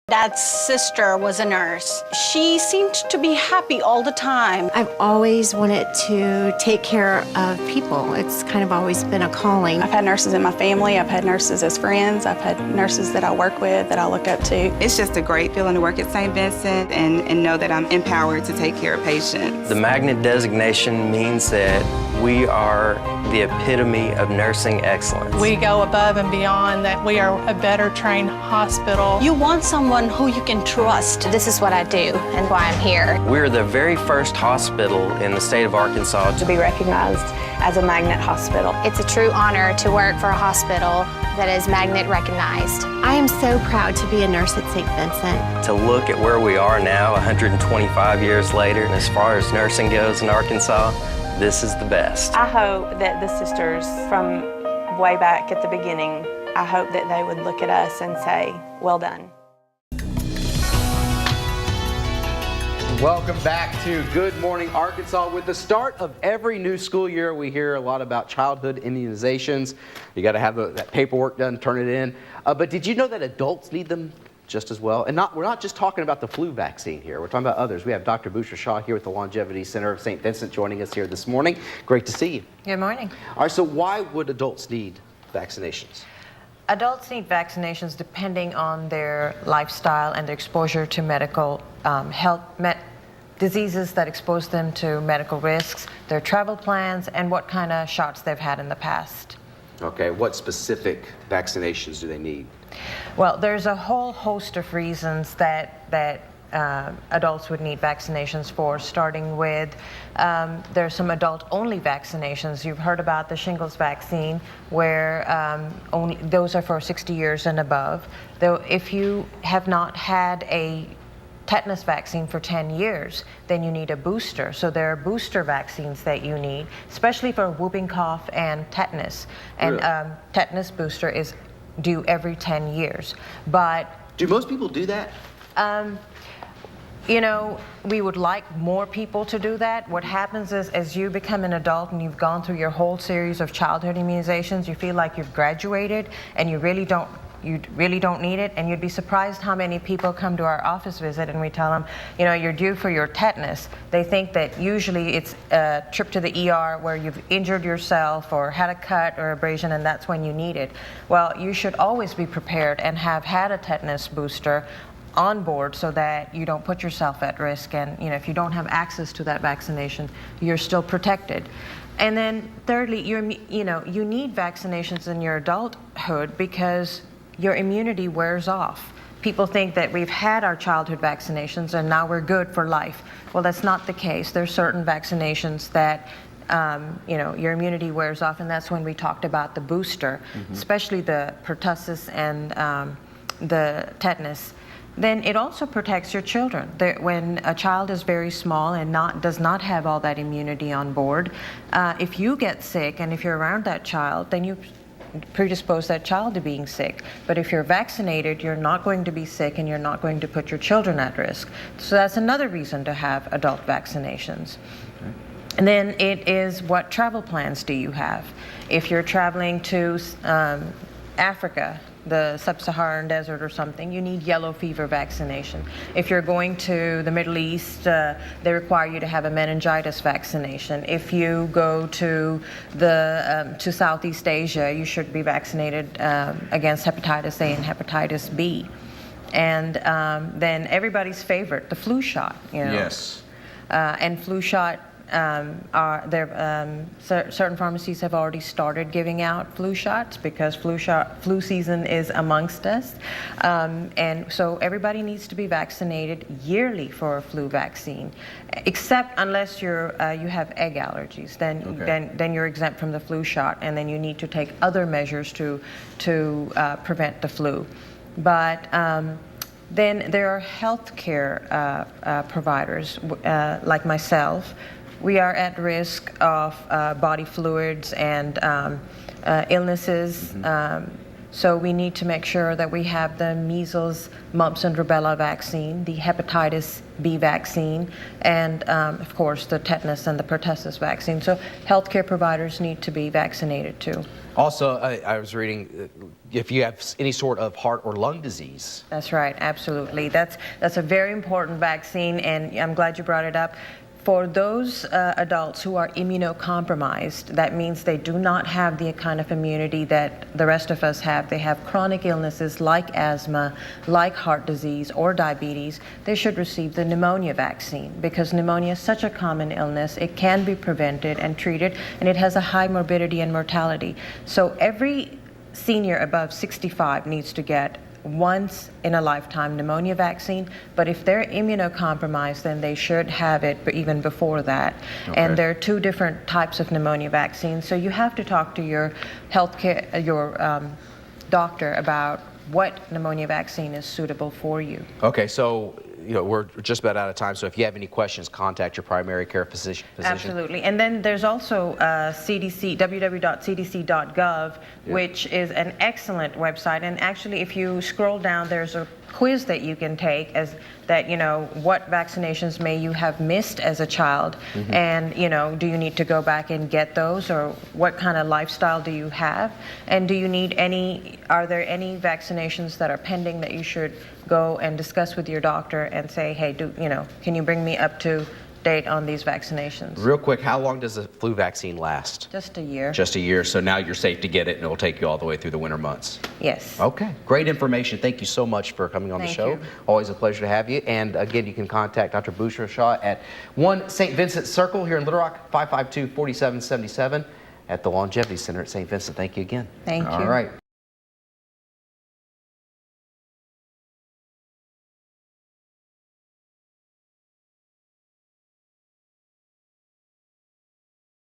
Dad's sister was a nurse. She seemed to be happy all the time. I've always wanted to take care of people. It's kind of always been a calling. I've had nurses in my family. I've had nurses as friends. I've had nurses that I work with, that I look up to. It's just a great feeling to work at St. Vincent and know that I'm empowered to take care of patients. The magnet designation means that we are the epitome of nursing excellence. We go above and beyond that. We are a better trained hospital. You want someone who you can trust. This is what I do and why I'm here. We're the very first hospital in the state of Arkansas to be recognized as a magnet hospital. It's a true honor to work for a hospital that is magnet recognized. I am so proud to be a nurse at St. Vincent. To look at where we are now, 125 years later, and as far as nursing goes in Arkansas, this is the best. I hope that the sisters from way back at the beginning, I hope that they would look at us and say, well done. Welcome back to Good Morning Arkansas. With the start of every new school year, we hear a lot about childhood immunizations. You got to have that paperwork done, turn it in. But did you know that adults need them just as well? And we're not just talking about the flu vaccine here. We're talking about others. We have Dr. Bushra Shah here at the Longevity Center of St. Vincent joining us here this morning. Great to see you. Good morning. All right, so why would adults need vaccinations? Adults need vaccinations depending on their lifestyle and their exposure to medical diseases that expose them to medical risks, their travel plans, and what kind of shots they've had in the past. Okay, what specific vaccinations do they need? Well, there's a whole host of reasons that adults would need vaccinations for, starting with there's some adult-only vaccinations. You've heard about the shingles vaccine, where those are for 60 years and above. Though if you have not had a tetanus vaccine for 10 years, then you need a booster. So there are booster vaccines that you need, especially for whooping cough and tetanus. And really? Tetanus booster is due every 10 years. But do most people do that? You know, we would like more people to do that. What happens is, as you become an adult and you've gone through your whole series of childhood immunizations, you feel like you've graduated and you really don't need it, and you'd be surprised how many people come to our office visit and we tell them, you know, you're due for your tetanus. They think that usually it's a trip to the ER where you've injured yourself or had a cut or abrasion, and that's when you need it. Well, you should always be prepared and have had a tetanus booster on board so that you don't put yourself at risk, and you know, if you don't have access to that vaccination, you're still protected. And then thirdly, you need vaccinations in your adulthood because your immunity wears off. People think that we've had our childhood vaccinations and now we're good for life. Well, that's not the case. There's certain vaccinations that your immunity wears off, and that's when we talked about the booster, especially the pertussis and the tetanus. Then it also protects your children. When a child is very small and does not have all that immunity on board, if you get sick and if you're around that child, then you predispose that child to being sick. But if you're vaccinated, you're not going to be sick and you're not going to put your children at risk. So that's another reason to have adult vaccinations. Okay. And then it is, what travel plans do you have? If you're traveling to Africa, the sub-Saharan desert or something, you need yellow fever vaccination. If you're going to the Middle East, they require you to have a meningitis vaccination. If you go to to Southeast Asia, you should be vaccinated against hepatitis A and hepatitis B. And then everybody's favorite, the flu shot. You know? Yes. And flu shot. Certain pharmacies have already started giving out flu shots because flu season is amongst us, and so everybody needs to be vaccinated yearly for a flu vaccine, except unless you have egg allergies. Then you're exempt from the flu shot, and then you need to take other measures to prevent the flu. But then there are healthcare providers like myself. We are at risk of body fluids and illnesses. So we need to make sure that we have the measles, mumps, and rubella vaccine, the hepatitis B vaccine, and of course the tetanus and the pertussis vaccine. So healthcare providers need to be vaccinated too. Also, I was reading if you have any sort of heart or lung disease. That's right, absolutely. That's a very important vaccine, and I'm glad you brought it up. For those adults who are immunocompromised, that means they do not have the kind of immunity that the rest of us have. They have chronic illnesses like asthma, like heart disease or diabetes. They should receive the pneumonia vaccine because pneumonia is such a common illness. It can be prevented and treated, and it has a high morbidity and mortality. So every senior above 65 needs to get once in a lifetime pneumonia vaccine, but if they're immunocompromised, then they should have it even before that. Okay. And there are two different types of pneumonia vaccines, so you have to talk to your doctor about what pneumonia vaccine is suitable for you. Okay, so we're just about out of time, so if you have any questions, contact your primary care physician. Absolutely. And then there's also CDC, www.cdc.gov, which is an excellent website. And actually, if you scroll down, there's a quiz that you can take what vaccinations may you have missed as a child, and do you need to go back and get those, or what kind of lifestyle do you have, and are there any vaccinations that are pending that you should go and discuss with your doctor and say, hey, can you bring me up to date on these vaccinations? Real quick, how long does the flu vaccine last? Just a year. Just a year, so now you're safe to get it, and it'll take you all the way through the winter months. Yes. Okay, great information. Thank you so much for coming on the show. You. Always a pleasure to have you. And again, you can contact Dr. Bushra Shah at 1 St. Vincent Circle here in Little Rock, 552-4777 at the Longevity Center at St. Vincent. Thank you again. Thank you. All right.